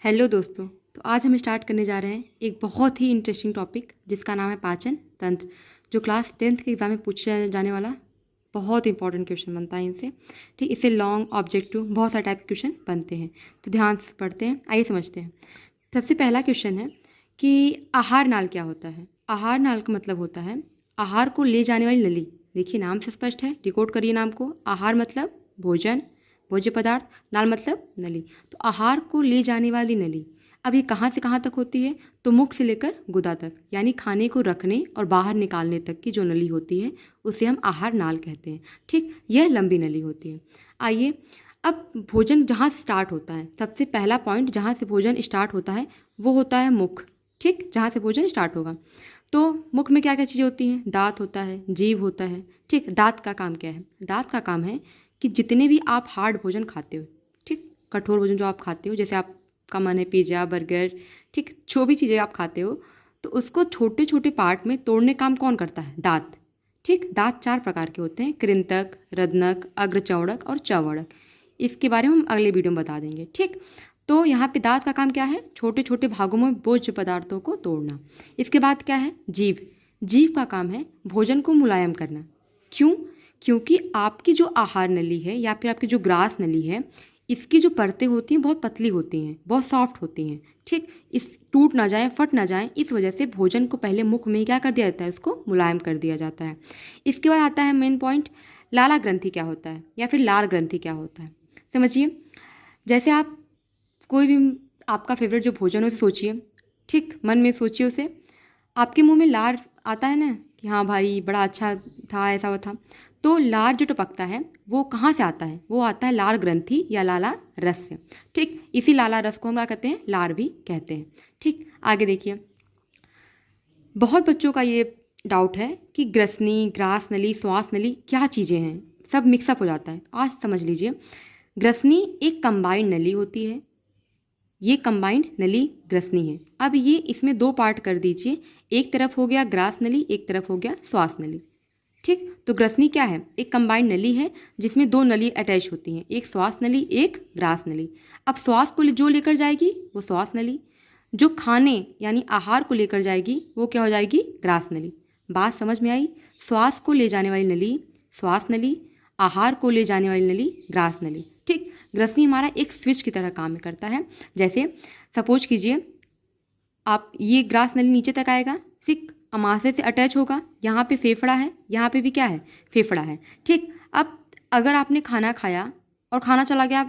Hello दोस्तों। तो आज हम स्टार्ट करने जा रहे हैं एक बहुत ही इंटरेस्टिंग टॉपिक जिसका नाम है पाचन तंत्र, जो क्लास 10th के एग्ज़ाम में पूछा जाने वाला बहुत इंपॉर्टेंट क्वेश्चन बनता है इनसे। ठीक, इससे लॉन्ग ऑब्जेक्टिव बहुत सारे टाइप के क्वेश्चन बनते हैं, तो ध्यान से पढ़ते हैं। आइए समझते हैं। सबसे पहला क्वेश्चन है कि आहार नाल क्या होता है। आहार नाल का मतलब होता है आहार को ले जाने वाली नली। देखिए नाम से स्पष्ट है, डिकोड करिए नाम को। आहार मतलब भोजन, भोज्य पदार्थ, नाल मतलब नली। तो आहार को ले जाने वाली नली अब ये कहाँ से कहाँ तक होती है, तो मुख से लेकर गुदा तक, यानी खाने को रखने और बाहर निकालने तक की जो नली होती है उसे हम आहार नाल कहते हैं। ठीक, यह लंबी नली होती है। आइए, अब भोजन जहाँ से स्टार्ट होता है, सबसे पहला पॉइंट जहाँ से भोजन स्टार्ट होता है वो होता है मुख। ठीक, जहाँ से भोजन स्टार्ट होगा तो मुख में क्या क्या चीज़ें होती हैं। दांत होता है, जीभ होता है। ठीक, दांत का काम क्या है? दांत का काम है कि जितने भी आप हार्ड भोजन खाते हो, ठीक, कठोर भोजन जो आप खाते हो, जैसे आपका मन है पिज़्ज़ा, बर्गर, ठीक, जो भी चीज़ें आप खाते हो, तो उसको छोटे छोटे पार्ट में तोड़ने काम कौन करता है? दांत। ठीक, दांत 4 प्रकार के होते हैं: कृंतक, रत्नक, अग्रचौड़क और चौवड़क। इसके बारे में हम अगले वीडियो में बता देंगे। ठीक, तो यहाँ पे दांत का काम क्या है? छोटे छोटे भागों में भोज्य पदार्थों को तोड़ना। इसके बाद क्या है? जीभ। जीभ का काम है भोजन को मुलायम करना। क्यों? क्योंकि आपकी जो आहार नली है या फिर आपकी जो ग्रास नली है, इसकी जो परतें होती हैं बहुत पतली होती हैं, बहुत सॉफ्ट होती हैं। ठीक, इस टूट ना जाए, फट ना जाए, इस वजह से भोजन को पहले मुख में क्या कर दिया जाता है? उसको मुलायम कर दिया जाता है। इसके बाद आता है मेन पॉइंट, लाला ग्रंथि क्या होता है या फिर लार ग्रंथि क्या होता है। समझिए, जैसे आप कोई भी आपका फेवरेट जो भोजन हो उसे सोचिए। ठीक, मन में सोचिए उसे। आपके मुंह में लार आता है ना कि हाँ भाई बड़ा अच्छा था, ऐसा वो था। तो लार जो टपकता है वो कहाँ से आता है? वो आता है लार ग्रंथि या लाला रस से। ठीक, इसी लाला रस को हम क्या कहते हैं? लार भी कहते हैं। ठीक, आगे देखिए, बहुत बच्चों का ये डाउट है कि ग्रसनी, ग्रास नली, श्वास नली क्या चीज़ें हैं, सब मिक्सअप हो जाता है। आज समझ लीजिए, ग्रसनी एक कंबाइंड नली होती है। ये कंबाइंड नली ग्रसनी है। अब ये इसमें 2 पार्ट कर दीजिए, एक तरफ हो गया ग्रास नली, एक तरफ हो गया श्वास नली। ठीक, तो ग्रसनी क्या है? एक कंबाइंड नली है जिसमें 2 नली अटैच होती हैं, एक श्वास नली, एक ग्रास नली। अब श्वास को जो लेकर जाएगी वो श्वास नली, जो खाने यानी आहार को लेकर जाएगी वो क्या हो जाएगी? ग्रास नली। बात समझ में आई? श्वास को ले जाने वाली नली श्वास नली, आहार को ले जाने वाली नली ग्रास नली। ठीक, ग्रसनी हमारा एक स्विच की तरह काम करता है। जैसे सपोज कीजिए, आप ये ग्रास नली नीचे तक आएगा, ठीक, अमाशय से अटैच होगा, यहाँ पे फेफड़ा है, यहाँ पे भी क्या है? फेफड़ा है। ठीक, अब अगर आपने खाना खाया और खाना चला गया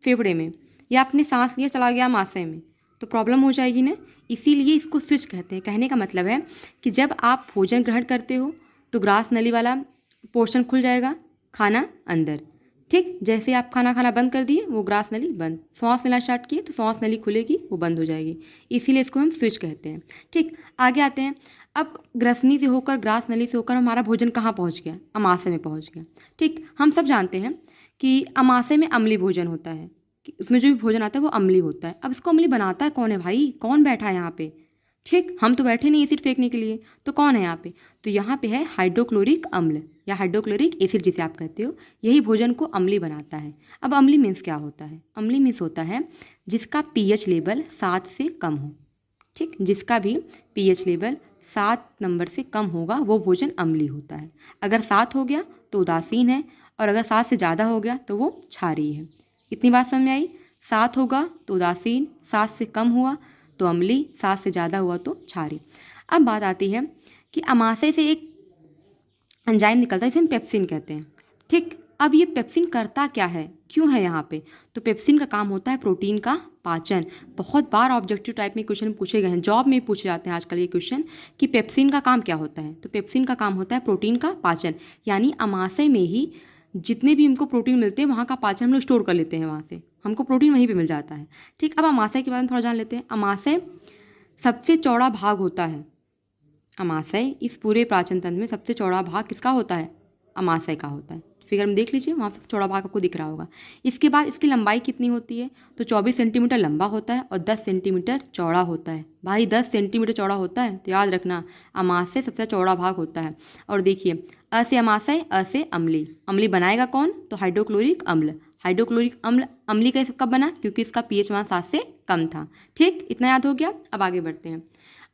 फेफड़े में, या आपने सांस लिया चला गया अमाशय में, तो प्रॉब्लम हो जाएगी ना। इसीलिए इसको स्विच कहते हैं। कहने का मतलब है कि जब आप भोजन ग्रहण करते हो तो ग्रास नली वाला पोर्शन खुल जाएगा, खाना अंदर। ठीक, जैसे आप खाना खाना बंद कर दिए वो ग्रास नली बंद, सांस लेना स्टार्ट किए तो सांस नली खुलेगी, वो बंद हो जाएगी। इसीलिए इसको हम स्विच कहते हैं। ठीक, आगे आते हैं। अब ग्रसनी से होकर, ग्रास नली से होकर हमारा भोजन कहाँ पहुँच गया? अमाशय में पहुँच गया। ठीक, हम सब जानते हैं कि अमाशय में अम्लीय भोजन होता है, कि उसमें जो भी भोजन आता है वो अम्लीय होता है। अब इसको अम्लीय बनाता है कौन है भाई? कौन बैठा है यहाँ पे? ठीक, हम तो बैठे नहीं एसिड फेंकने के लिए, तो कौन है यहाँ पे? तो यहाँ पे है हाइड्रोक्लोरिक अम्ल या हाइड्रोक्लोरिक एसिड जिसे आप कहते हो। यही भोजन को अम्लीय बनाता है। अब अम्लीय मीन्स क्या होता है? अम्लीय मीन्स होता है जिसका पीएच लेवल 7 से कम हो। ठीक, जिसका भी पीएच लेवल 7 नंबर से कम होगा वो भोजन अम्लीय होता है। अगर 7 हो गया तो उदासीन है, और अगर 7 से ज़्यादा हो गया तो वो क्षारीय है। इतनी बात समझ में आई? 7 होगा तो उदासीन, 7 से कम हुआ तो अम्लीय, 7 से ज़्यादा हुआ तो क्षारीय। अब बात आती है कि अमाशय से एक एंजाइम निकलता है, इसे हम पेप्सिन कहते हैं। ठीक, अब ये पेप्सिन करता क्या है, क्यों है यहाँ पे? तो पेप्सिन का काम होता है प्रोटीन का पाचन। बहुत बार ऑब्जेक्टिव टाइप में क्वेश्चन पूछे गए हैं, जॉब में पूछे जाते हैं आजकल ये क्वेश्चन कि पेप्सिन का काम क्या होता है। तो पेप्सिन का काम होता है प्रोटीन का पाचन, यानी अमाशय में ही जितने भी हमको प्रोटीन मिलते हैं वहाँ का पाचन हम लोग स्टोर कर लेते हैं, वहाँ से हमको प्रोटीन वहीं पे मिल जाता है। ठीक, अब अमाशय के बारे में थोड़ा जान लेते हैं। अमाशय सबसे चौड़ा भाग होता है। अमाशय इस पूरे पाचन तंत्र में सबसे चौड़ा भाग किसका होता है? अमाशय का होता है। फिगर में देख लीजिए, वहाँ पे चौड़ा भाग आपको दिख रहा होगा। इसके बाद इसकी लंबाई कितनी होती है? तो 24 सेंटीमीटर लंबा होता है और 10 सेंटीमीटर चौड़ा होता है। भाई 10 सेंटीमीटर चौड़ा होता है तो याद रखना अमाशय सबसे चौड़ा भाग होता है। और देखिए, अ से अमाशय, अ से अम्लीय। अम्लीय बनाएगा कौन? तो हाइड्रोक्लोरिक अम्ल। हाइड्रोक्लोरिक अम्ल अम्लीय कैसे कब बना, क्योंकि इसका pH मान 7 से कम था। ठीक, इतना याद हो गया। अब आगे बढ़ते हैं।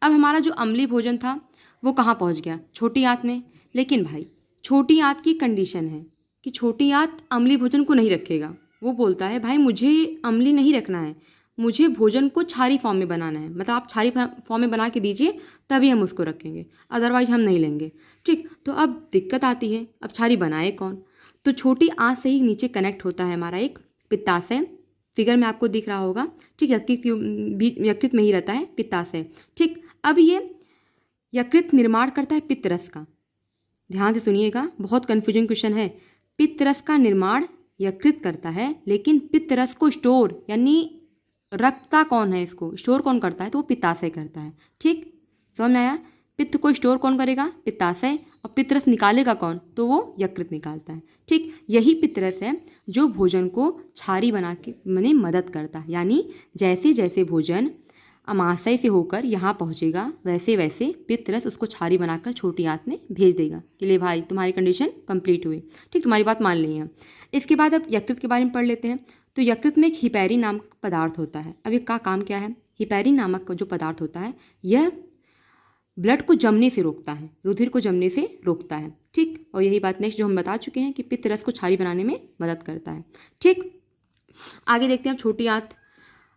अब हमारा जो अम्लीय भोजन था वो कहाँ पहुँच गया, छोटी आंत में। लेकिन भाई छोटी आंत की कंडीशन है कि छोटी आंत अम्लीय भोजन को नहीं रखेगा। वो बोलता है भाई मुझे अम्लीय नहीं रखना है, मुझे भोजन को क्षारी फॉर्म में बनाना है, मतलब आप क्षारी फॉर्म में बना के दीजिए तभी हम उसको रखेंगे, अदरवाइज हम नहीं लेंगे। ठीक, तो अब दिक्कत आती है, अब क्षारी बनाए कौन। तो छोटी आंत से ही नीचे कनेक्ट होता है हमारा एक पित्ताशय, फिगर में आपको दिख रहा होगा। ठीक, यकृत में ही रहता है पित्ताशय। ठीक, अब ये यकृत निर्माण करता है पित्त रस का। ध्यान से सुनिएगा, बहुत कन्फ्यूजिंग क्वेश्चन है। पित्त रस का निर्माण यकृत करता है, लेकिन पित्त रस को स्टोर यानी रखता कौन है, इसको स्टोर कौन करता है, तो वो पित्ताशय करता है। ठीक, समझ में आया। पित्त को स्टोर कौन करेगा, पित्ताशय, और पित्त रस निकालेगा कौन, तो वो यकृत निकालता है। ठीक, यही पित्त रस है जो भोजन को क्षारी बना के मैंने मदद करता है। यानी जैसे जैसे भोजन अमाशय से होकर यहाँ पहुँचेगा वैसे वैसे पित्त रस उसको क्षारी बनाकर छोटी आंत में भेज देगा कि ले भाई तुम्हारी कंडीशन कंप्लीट हुई। ठीक, तुम्हारी बात मान ली है। इसके बाद अब यकृत के बारे में पढ़ लेते हैं। तो यकृत में एक हिपैरिन नामक पदार्थ होता है। अब इसका काम क्या है, हिपैरिन नामक जो पदार्थ होता है यह ब्लड को जमने से रोकता है, रुधिर को जमने से रोकता है। ठीक, और यही बात नेक्स्ट जो हम बता चुके हैं कि पित्त रस को क्षारी बनाने में मदद करता है। ठीक, आगे देखते हैं अब छोटी आंत।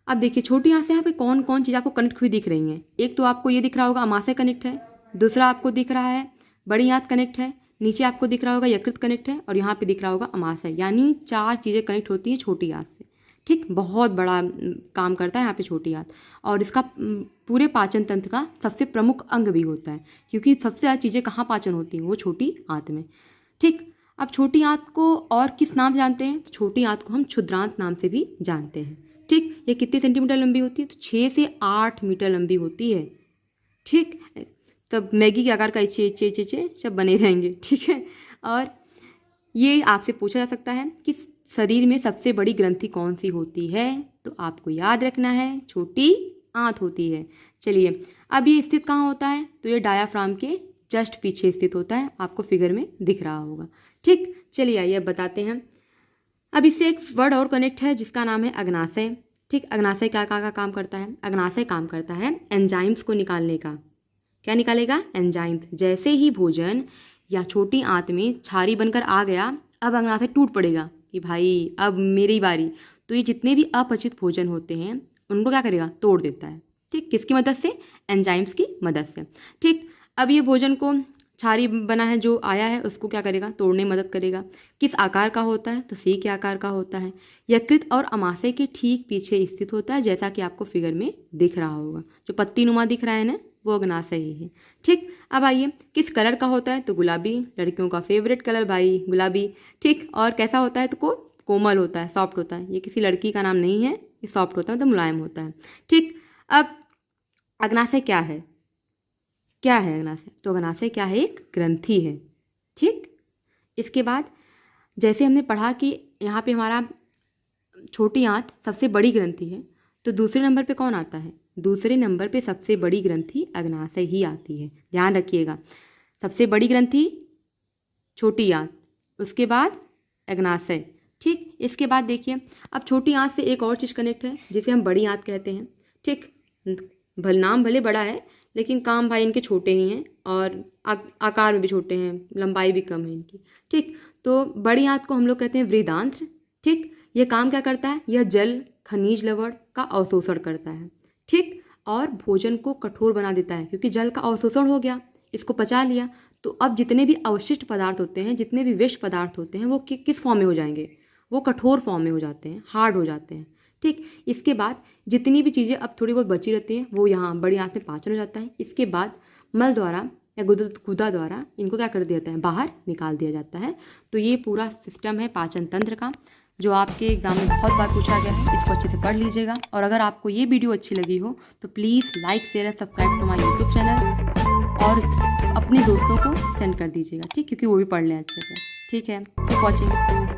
अब देखिए छोटी आंत से यहाँ पे कौन कौन चीज़ आपको कनेक्ट हुई दिख रही हैं। एक तो आपको ये दिख रहा होगा अमाशय कनेक्ट है, दूसरा आपको दिख रहा है बड़ी आंत कनेक्ट है, नीचे आपको दिख रहा होगा यकृत कनेक्ट है, और यहाँ पे दिख रहा होगा अमाशय। यानी 4 चीज़ें कनेक्ट होती हैं छोटी आंत से। ठीक, बहुत बड़ा काम करता है यहाँ पे छोटी आंत, और इसका पूरे पाचन तंत्र का सबसे प्रमुख अंग भी होता है, क्योंकि सबसे ज़्यादा चीज़ें कहाँ पाचन होती हैं, वो छोटी आंत में। ठीक, अब छोटी आंत को और किस नाम से जानते हैं, तो छोटी आंत को हम क्षुद्रांत नाम से भी जानते हैं। ठीक, ये कितने सेंटीमीटर लंबी होती है, तो 6 से 8 मीटर लंबी होती है। ठीक, तब मैगी के आकार का चे सब बने रहेंगे। ठीक है, और ये आपसे पूछा जा सकता है कि शरीर में सबसे बड़ी ग्रंथि कौन सी होती है, तो आपको याद रखना है छोटी आंत होती है। चलिए, अब ये स्थित कहाँ होता है, तो ये डायाफ्राम के जस्ट पीछे स्थित होता है, आपको फिगर में दिख रहा होगा। ठीक, चलिए आइए अब बताते हैं। अब इससे एक वर्ड और कनेक्ट है जिसका नाम है अग्नाशय। ठीक, अग्नाशय क्या का काम करता है, अग्नाशय काम करता है एंजाइम्स को निकालने का। क्या निकालेगा, एंजाइम्स। जैसे ही भोजन या छोटी आंत में क्षारी बनकर आ गया, अब अग्नाशय टूट पड़ेगा कि भाई अब मेरी बारी, तो ये जितने भी अपचित भोजन होते हैं उनको क्या करेगा, तोड़ देता है। ठीक, किसकी मदद से, एंजाइम्स की मदद से। ठीक, अब ये भोजन को क्षारी बना है जो आया है उसको क्या करेगा, तोड़ने में मदद करेगा। किस आकार का होता है, तो सी के आकार का होता है। यकृत और अमाशय के ठीक पीछे स्थित होता है, जैसा कि आपको फिगर में दिख रहा होगा। जो पत्ती नुमा दिख रहा है ना, वो अग्नाशय ही है। ठीक, अब आइए किस कलर का होता है, तो गुलाबी, लड़कियों का फेवरेट कलर भाई गुलाबी। ठीक, और कैसा होता है, तो कोमल होता है, सॉफ्ट होता है। ये किसी लड़की का नाम नहीं है, ये सॉफ्ट होता है, मतलब मुलायम होता है। ठीक, अब अग्नाशय क्या है, क्या है अग्नाशय, तो अग्नाशय क्या है, एक ग्रंथि है। ठीक, इसके बाद जैसे हमने पढ़ा कि यहाँ पे हमारा छोटी आंत सबसे बड़ी ग्रंथि है, तो दूसरे नंबर पे कौन आता है, दूसरे नंबर पे सबसे बड़ी ग्रंथि अग्नाशय ही आती है। ध्यान रखिएगा, सबसे बड़ी ग्रंथि छोटी आंत, उसके बाद अग्नाशय। ठीक, इसके बाद देखिए अब छोटी आंत से एक और चीज़ कनेक्ट है जिसे हम बड़ी आंत कहते हैं। ठीक, नाम भले बड़ा है लेकिन काम भाई इनके छोटे ही हैं, और आकार में भी छोटे हैं, लंबाई भी कम है इनकी। ठीक, तो बड़ी आंत को हम लोग कहते हैं वृहदांत्र। ठीक, यह काम क्या करता है, यह जल खनिज लवण का अवशोषण करता है। ठीक, और भोजन को कठोर बना देता है, क्योंकि जल का अवशोषण हो गया, इसको पचा लिया, तो अब जितने भी अवशिष्ट पदार्थ होते हैं, जितने भी वेस्ट पदार्थ होते हैं, वो किस फॉर्म में हो जाएंगे, वो कठोर फॉर्म में हो जाते हैं, हार्ड हो जाते हैं। ठीक, इसके बाद जितनी भी चीज़ें अब थोड़ी बहुत बची रहती हैं वो यहाँ बड़ी आंत में पाचन हो जाता है। इसके बाद मल द्वारा या गुदा द्वारा इनको क्या कर दिया जाता है, बाहर निकाल दिया जाता है। तो ये पूरा सिस्टम है पाचन तंत्र का, जो आपके एग्जाम में बहुत बार पूछा गया है। इसको अच्छे से पढ़ लीजिएगा, और अगर आपको ये वीडियो अच्छी लगी हो तो please like share and subscribe to my YouTube channel, और अपने दोस्तों को सेंड कर दीजिएगा। ठीक, क्योंकि वो भी पढ़ लें अच्छे से। ठीक है, कीप वॉचिंग।